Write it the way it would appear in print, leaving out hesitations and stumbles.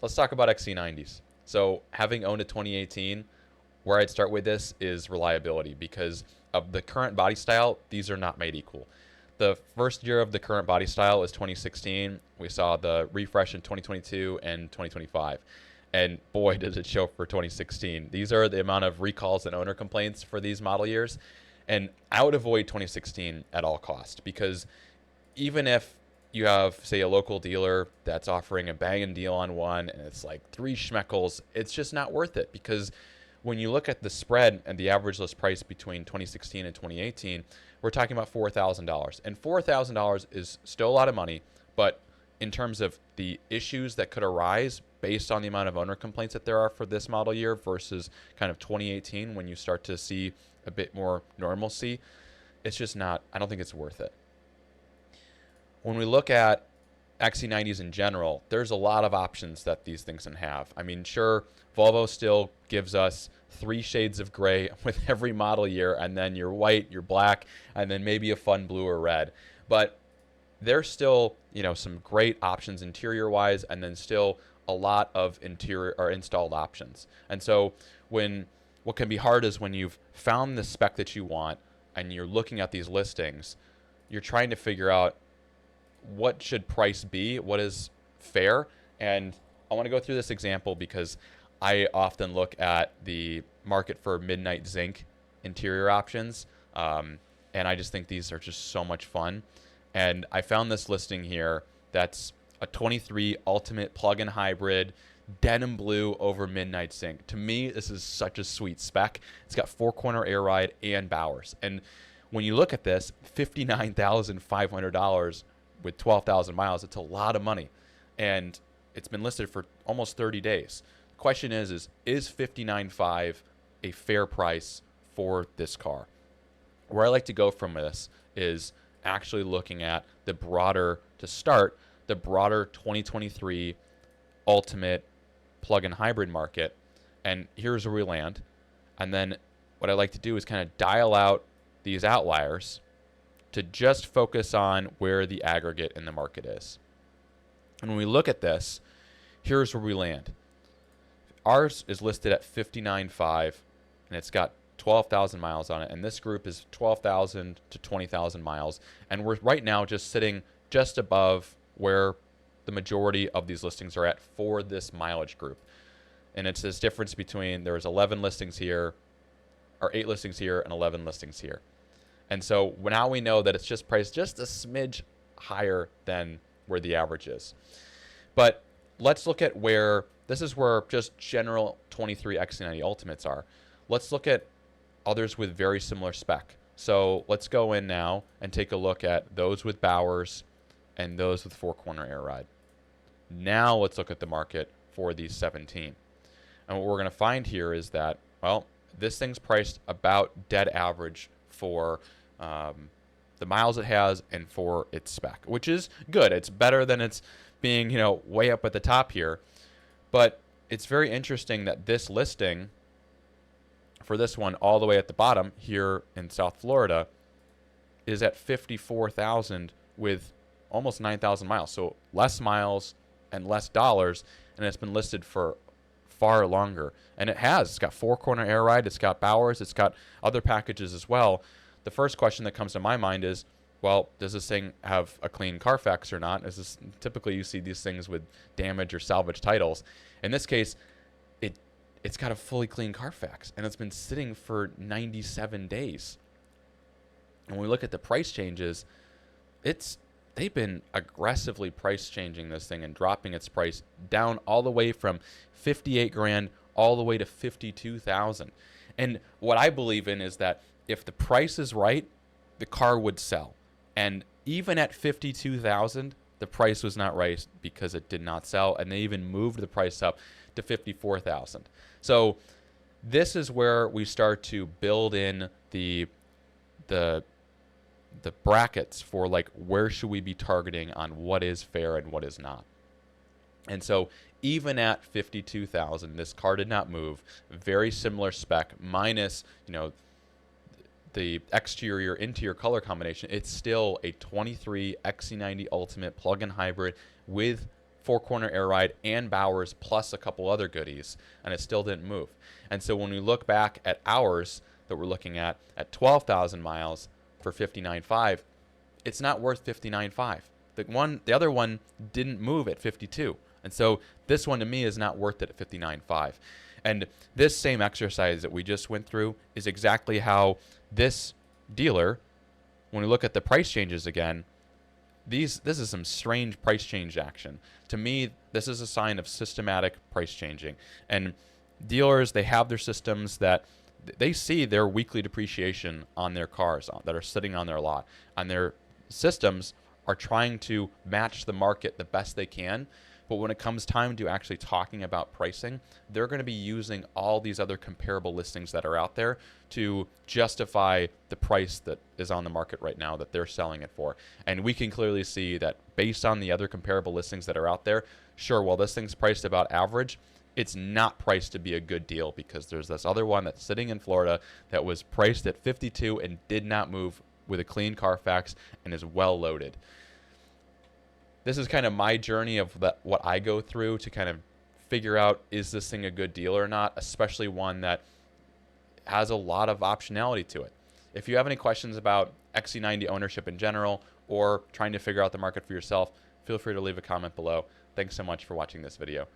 let's talk about XC90s. So having owned a 2018, where I'd start with this is reliability because of the current body style, these are not made equal. The first year of the current body style is 2016. We saw the refresh in 2022 and 2025. And boy, does it show for 2016. These are the amount of recalls and owner complaints for these model years. And I would avoid 2016 at all cost because even if you have, say, a local dealer that's offering a banging deal on one and it's like three schmeckles, it's just not worth it because when you look at the spread and the average list price between 2016 and 2018, we're talking about $4,000. And $4,000 is still a lot of money, but in terms of the issues that could arise based on the amount of owner complaints that there are for this model year versus kind of 2018 when you start to see a bit more normalcy, it's just not, I don't think it's worth it. When we look at XC90s in general, there's a lot of options that these things can have. I mean, sure, Volvo still gives us 3 shades of gray with every model year, and then your white, your black, and then maybe a fun blue or red. But there's still, some great options interior-wise, and then still a lot of interior or installed options. And so what can be hard is when you've found the spec that you want and you're looking at these listings, you're trying to figure out what should price be, what is fair. And I want to go through this example because I often look at the market for midnight zinc interior options, and I just think these are just so much fun. And I found this listing here that's a 23 Ultimate plug-in hybrid, denim blue over midnight zinc. To me, this is such a sweet spec. It's got 4-corner air ride and Bowers. And when you look at this, $59,500 with 12,000 miles, it's a lot of money. And it's been listed for almost 30 days. The question is 59.5 a fair price for this car? Where I like to go from this is actually looking at the broader 2023 Ultimate plug-in hybrid market. And here's where we land. And then what I like to do is kind of dial out these outliers to just focus on where the aggregate in the market is. And when we look at this, here's where we land. Ours is listed at 59.5, and it's got 12,000 miles on it. And this group is 12,000 to 20,000 miles. And we're right now just sitting just above where the majority of these listings are at for this mileage group. And it's this difference between there was 11 listings here, or 8 listings here, and 11 listings here. And so now we know that it's just priced just a smidge higher than where the average is. But let's look at this is where just general 23 XC90 Ultimates are. Let's look at others with very similar spec. So let's go in now and take a look at those with Bowers and those with 4-corner air ride. Now let's look at the market for these 17. And what we're going to find here is that, well, this thing's priced about dead average for the miles it has and for its spec, which is good. It's better than it's being, way up at the top here. But it's very interesting that this listing for this one all the way at the bottom here in South Florida is at 54,000 with almost 9,000 miles. So less miles and less dollars, and it's been listed for far longer. And it's got 4-corner air ride, it's got Bowers, it's got other packages as well. The first question that comes to my mind is, well, does this thing have a clean Carfax or not? Typically you see these things with damage or salvage titles. In this case, it's got a fully clean Carfax, and it's been sitting for 97 days. And when we look at the price changes, they've been aggressively price changing this thing and dropping its price down all the way from 58 grand all the way to 52,000. And what I believe in is that if the price is right, the car would sell. And even at 52,000, the price was not right because it did not sell, and they even moved the price up to 54,000. So this is where we start to build in the brackets for like where should we be targeting on what is fair and what is not. And so even at 52,000, this car did not move. Very similar spec, minus the exterior interior color combination. It's still a 23 XC90 Ultimate plug-in hybrid with four-corner air ride and Bowers plus a couple other goodies, and it still didn't move. And so when we look back at ours that we're looking at 12,000 miles for 59.5, it's not worth 59.5. The other one didn't move at 52. And so this one to me is not worth it at 59.5. And this same exercise that we just went through is exactly how this dealer, when we look at the price changes again, this is some strange price change action. To me, this is a sign of systematic price changing. And dealers, they have their systems that they see their weekly depreciation on their cars that are sitting on their lot, and their systems are trying to match the market the best they can. But when it comes time to actually talking about pricing, they're going to be using all these other comparable listings that are out there to justify the price that is on the market right now that they're selling it for. And we can clearly see that based on the other comparable listings that are out there, sure, while this thing's priced about average, it's not priced to be a good deal, because there's this other one that's sitting in Florida that was priced at 52 and did not move with a clean Carfax and is well loaded. This is kind of my journey of what I go through to kind of figure out, is this thing a good deal or not, especially one that has a lot of optionality to it. If you have any questions about XC90 ownership in general, or trying to figure out the market for yourself, feel free to leave a comment below. Thanks so much for watching this video.